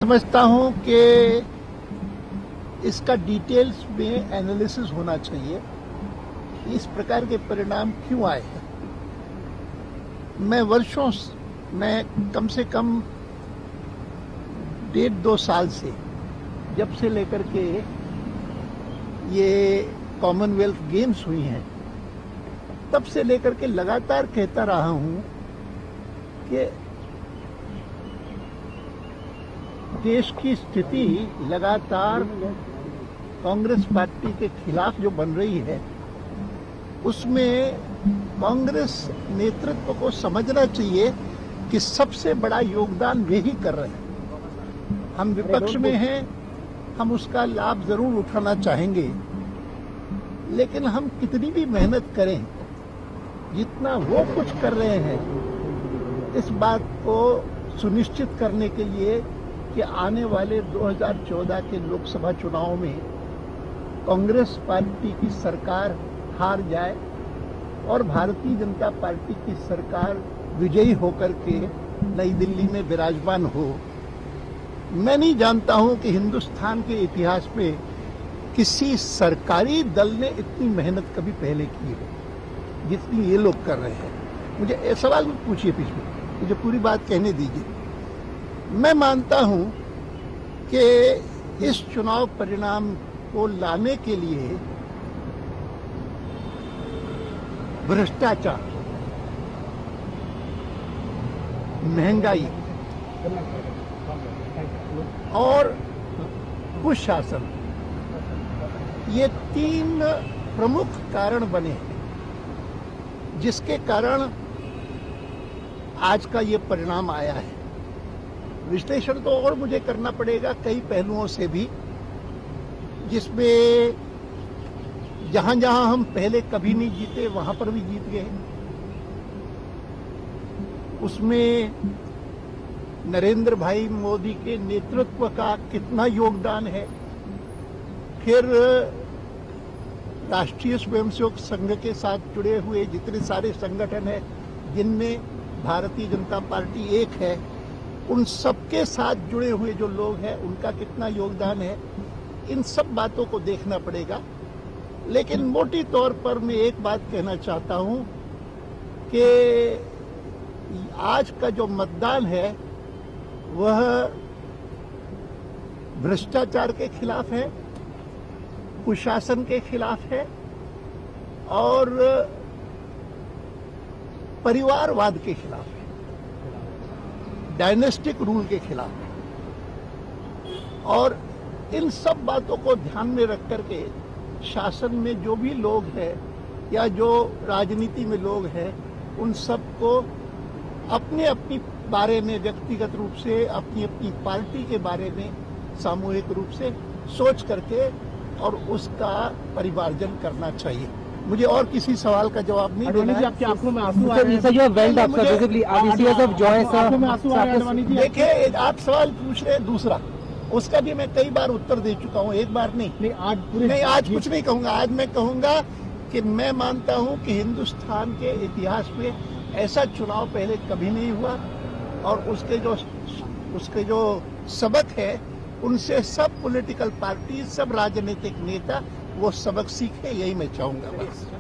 समझता हूं कि इसका डिटेल्स में एनालिसिस होना चाहिए। इस प्रकार के परिणाम क्यों आए हैं। मैं वर्षों में कम से कम 1.5-2 साल से, जब से लेकर के ये कॉमनवेल्थ गेम्स हुई हैं, तब से लेकर के लगातार कहता रहा हूं कि देश की स्थिति लगातार कांग्रेस पार्टी के खिलाफ जो बन रही है, उसमें कांग्रेस नेतृत्व को समझना चाहिए कि सबसे बड़ा योगदान वे ही कर रहे हैं। हम विपक्ष में हैं, हम उसका लाभ जरूर उठाना चाहेंगे, लेकिन हम कितनी भी मेहनत करें, जितना वो कुछ कर रहे हैं, इस बात को सुनिश्चित करने के लिए कि आने वाले 2014 के लोकसभा चुनाव में कांग्रेस पार्टी की सरकार हार जाए और भारतीय जनता पार्टी की सरकार विजयी होकर के नई दिल्ली में विराजमान हो। मैं नहीं जानता हूं कि हिंदुस्तान के इतिहास में किसी सरकारी दल ने इतनी मेहनत कभी पहले की हो जितनी ये लोग कर रहे हैं। मुझे एक सवाल पूछिए, पीछे मुझे पूरी बात कहने दीजिए। मैं मानता हूं कि इस चुनाव परिणाम को लाने के लिए भ्रष्टाचार, महंगाई और कुशासन, ये 3 प्रमुख कारण बने हैं, जिसके कारण आज का ये परिणाम आया है। विश्लेषण तो और मुझे करना पड़ेगा कई पहलुओं से भी, जिसमें जहां जहां हम पहले कभी नहीं जीते वहां पर भी जीत गए। उसमें नरेंद्र भाई मोदी के नेतृत्व का कितना योगदान है। फिर राष्ट्रीय स्वयंसेवक संघ के साथ जुड़े हुए जितने सारे संगठन हैं, जिनमें भारतीय जनता पार्टी एक है, उन सबके साथ जुड़े हुए जो लोग हैं, उनका कितना योगदान है। इन सब बातों को देखना पड़ेगा। लेकिन मोटी तौर पर मैं एक बात कहना चाहता हूं कि आज का जो मतदान है वह भ्रष्टाचार के खिलाफ है, कुशासन के खिलाफ है और परिवारवाद के खिलाफ है, डायनेस्टिक रूल के खिलाफ है। और इन सब बातों को ध्यान में रख करके शासन में जो भी लोग हैं या जो राजनीति में लोग हैं, उन सबको अपने अपनी बारे में, व्यक्तिगत रूप से अपनी अपनी पार्टी के बारे में सामूहिक रूप से सोच करके और उसका परिवार्जन करना चाहिए। मुझे और किसी सवाल का जवाब नहीं देना है। आपकी आंखों में आंसू आ रहे हैं। देखिए, आप सवाल पूछ रहे हैं दूसरा, उसका भी मैं कई बार उत्तर दे चुका हूं, एक बार नहीं। आज कुछ नहीं कहूंगा। आज मैं कहूंगा कि मैं मानता हूं कि हिंदुस्तान के इतिहास में ऐसा चुनाव पहले कभी नहीं हुआ और उसके जो सबक है, उनसे सब पॉलिटिकल पार्टी, सब राजनीतिक नेता वो सबक सीखे, यही मैं चाहूंगा बस।